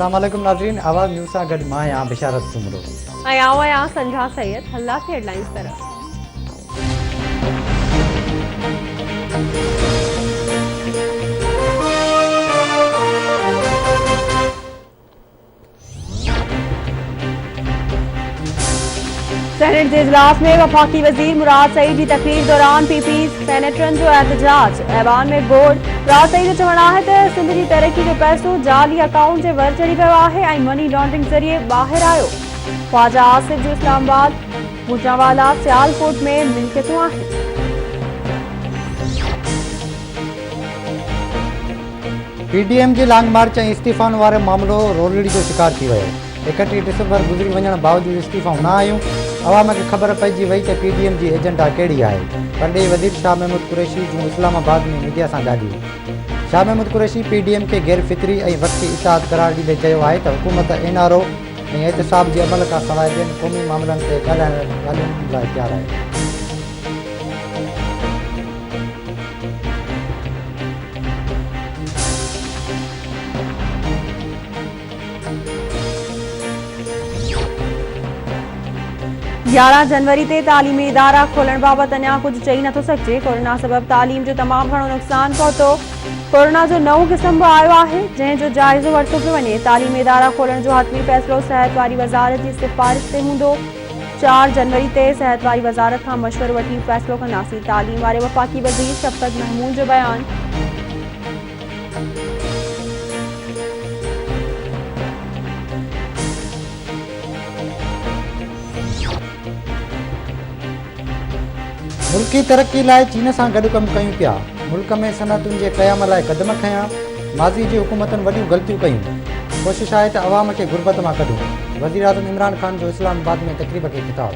अस्सलाम वालेकुम नाज़रीन, आवाज़ न्यूज़ सां गॾु मां आहियां बिशारत सुमरो। आया संझा सैयद हल्ला की हेडलाइंस तरफ। सेनेट के इजलास में वफाकी वजीर मुराद सईद की तकरीर दौरान पीपी सेनेटरन जो एहतजाज। ऐवान में बोर्ड मुराद सईद जो चवणु आहे त सिंध की तरक्की जो पैसो जाली अकाउंट के वर चढ़ी पियो आहे ऐं मनी लॉन्ड्रिंग जरिए बाहर आयो। ख्वाजा आसिफ जो इस्लामाबाद गुजरांवाला सियालकोट में मिल्कियतूं आहिनि। पीडीएम की लॉन्ग मार्च ऐं इस्तीफ़ाउनि वारो मामलो रोलड़ी जो शिकार थी वियो। 31 डिसंबर गुज़री वञण बावजूद इस्तीफ़ाऊं न आयूं। अवाम खे ख़बर पइजी वई त पीडीएम की एजेंडा कहिड़ी आहे। परॾेही वज़ीर शाह महमूद कुरैशी जूं इस्लामाबाद में मीडिया सां ॻाल्हियूं। शाह महमूद कुरैशी पीडीएम के गैर फितरी ऐं वक़्ती इताद करार ॾींदे चयो आहे त हुकूमत एनआरओ ऐं एहतिसाब जे अमल खां सवाइ ॿियनि क़ौमी मामलनि ते ॻाल्हाइण लाइ तयारु आहे। ग्यारह जनवरी ते तालीमी इदारा खोलण बाबत अञा कुछ चई नथो सघिजे। कोरोना सबब तालीम जो तमाम घणो नुक़सान पहुतो। कोरोना जो नओं क़िस्म बि आयो आहे जंहिंजो जाइज़ो वरितो पियो वञे। तालीमी इदारा खोलण जो हतमी फ़ैसिलो सिहत वारी वज़ारत जी सिफ़ारिश ते हूंदो। 4 जनवरी ते सिहत वारी वज़ारत खां मशवरो वठी फ़ैसिलो कंदासीं। तालीम वारे वफ़ाकी वज़ीर शफ़क़त महमूद जो बयान। मुल्की तरक्की लाइ चीन सां गॾु कमु कयूं पिया। मुल्क में सनअतुनि जे क़याम लाइ क़दम खयां। माज़ी जी हुकूमतुनि वॾियूं ग़लतियूं कयूं। कोशिशि आहे त अवाम खे गुरबत मां कढूं। वज़ीर आज़म इमरान ख़ान जो इस्लामाबाद में तक़रीब खे ख़िताब।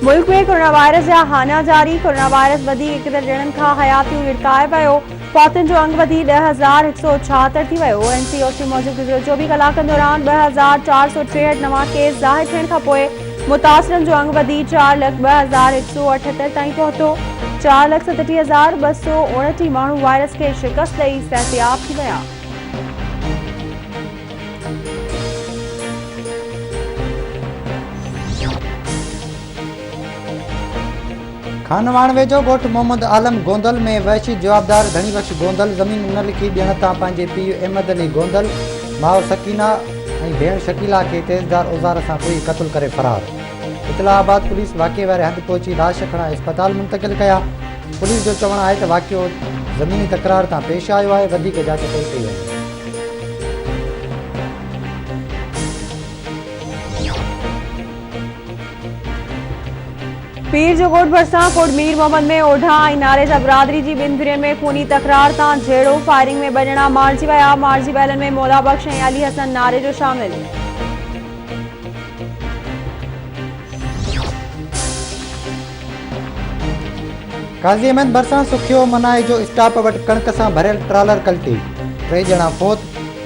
मुल्क में कोरोना वायरस जा हाना जारी। कोरोना वायरस वधीक हिकदर ॼणनि खां हयातियूं विड़काए पियो। फौतुनि जो अंग वधी 10,176 थी वियो। एनसीओसी मूजिब गुज़िरियल 24 कलाकनि दौरान 2,463 नवां केस ज़ाहिर थियण खां पोइ मुतासिरनि जो अंग वधी 4,02,178 ताईं पहुतो। 4,37,229 माण्हू वायरस खे शिकस्त ॾेई सिहतयाब थी विया। खानवाण वेझो ॻोठ मोहम्मद आलम गोंदल में वहशी जवाबदार धनी बख्श गोंदल ज़मीन न लिखी ॾियण तां पंहिंजे पीउ अहमद अली गोंदल, माउ सकीना ऐं भेण शकीला खे तेज़दार औज़ार सां कोई क़त्ल करे फरार। इतलाबाद पुलिस वाक़े वारे हंधि पहुची लाश खणा इस्पताल मुंतक़िल कया। पुलिस जो चवणु आहे त वाक़ियो ज़मीनी तकरार तां पेश आयो आहे। वधीक जांच कई पई वञे। पीर जो ॻोठ भरिसां कोट मीर मोहम्मद में ओढा ऐं नारे जा बिरादरी जी ॿिनि धिरियुनि में खूनी तकरार तां झेड़ो। फायरिंग में 2 ॼणा मारिजी विया। मारिजी वियलनि में मौला बख्श ऐं अली हसन नारे जो शामिल। काज़ी अहमद भरिसां सुखियो मनाए जो स्टाप वटि कणिक सां भरियल ट्रालर कल्टी। 3 ॼणा फ़ौत।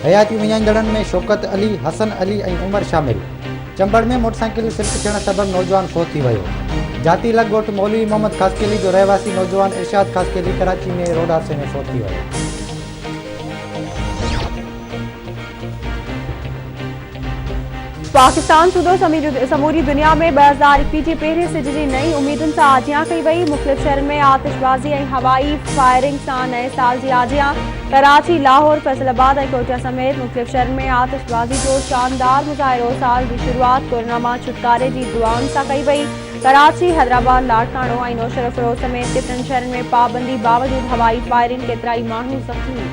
हयाती विञाईंदड़नि में शौकत अली, हसन अली ऐं उमर शामिल। चंबड़ में मोटरसाइकिल स्लिप थियण सबबि नौजवान फ़ौत थी वियो। जाती लग ॻोठ मौलवी मोहम्मद ख़ासकेली जो रहवासी नौजवान इरशाद ख़ासकेली कराची में रोड हादसे में फ़ौत थी वियो। पाकिस्तान सूदो समूरी दुनिया में 2021 जे पहिरें सिज जी नई उम्मीदुनि सां आजियां कई वई। मुख़्तलिफ़ शहरनि में आतिशबाज़ी ऐं हवाई फायरिंग सां नए साल जी आजियां। कराची, लाहौर, फैसलाबाद ऐं कोयटा समेत मुख़्तलिफ़ शहरनि में आतिशबाज़ी जो शानदार मुज़ाहिरो। साल जी शुरूआत कोरोना मां छुटकारे जी दुआउनि सां कई वई। कराची, हैदराबाद, लाड़काणो ऐं नौशहर फ़िरोज़ समेत केतिरनि शहरनि में पाबंदी बावजूद हवाई फायरिंग। केतिराई माण्हू ज़ख़्मी।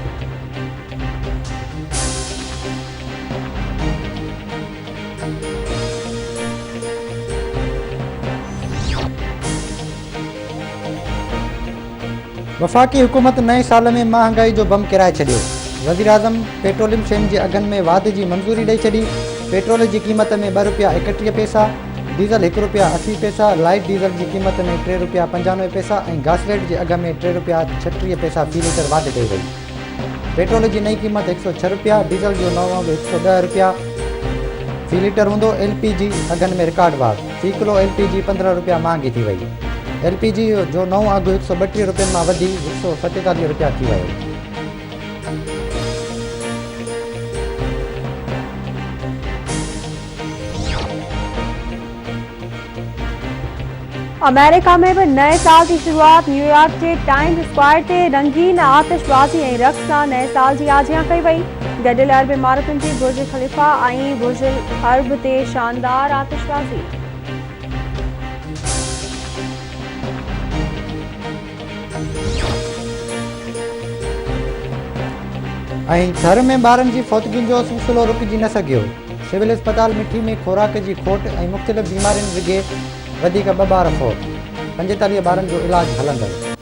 वफ़ाकी हुकूमत नए साल में महांगाई जो बम किराए छॾियो। वज़ीर आज़म पेट्रोलियम शयुनि जे अघनि में वाध जी मंज़ूरी ॾेई छॾी। पेट्रोल जी क़ीमत में 2 रुपया 31 पैसा, डीज़ल 1 रुपया 80 पैसा, लाइट डीज़ल की कीमत में 3 रुपया 95 पैसा ऐं घासलेट के अघ में 3 रुपया 36 पैसा फी लीटर वाध दी गई। पेट्रोल की नई कीमत 106 रुपया, डीज़ल जो नओं अघ 110 रुपया फी लीटर होंदो। LPG अघन में रिकॉर्ड वार, फी किलो LPG 15 रुपया महंगी थी वई। LPG जो नओं अघु 132 रुपयनि मां वधी 147 रुपया थी वियो। अमेरिका में भी नए साल की शुरुआत न्यूयॉर्क के टाइम्स स्क्वायर ते रंगीन आतिशबाजी ऐं रक़्स सां नए साल जी आजियां कई वई। गडियल अरब इमारतुनि जी बुर्ज खलीफा ऐं बुर्ज अरब ते शानदार आतिशबाजी। ऐं थर में ॿारनि जी फौतगियुनि जो सिलसिलो रुकिजी न सघियो। सिविल अस्पताल मिठी में खुराक जी खोट ऐं मुख़्तलिफ़ बीमारियुनि विघे वधीक 2 ॿार फौत, 45 ॿारनि जो इलाजु हलंदड़।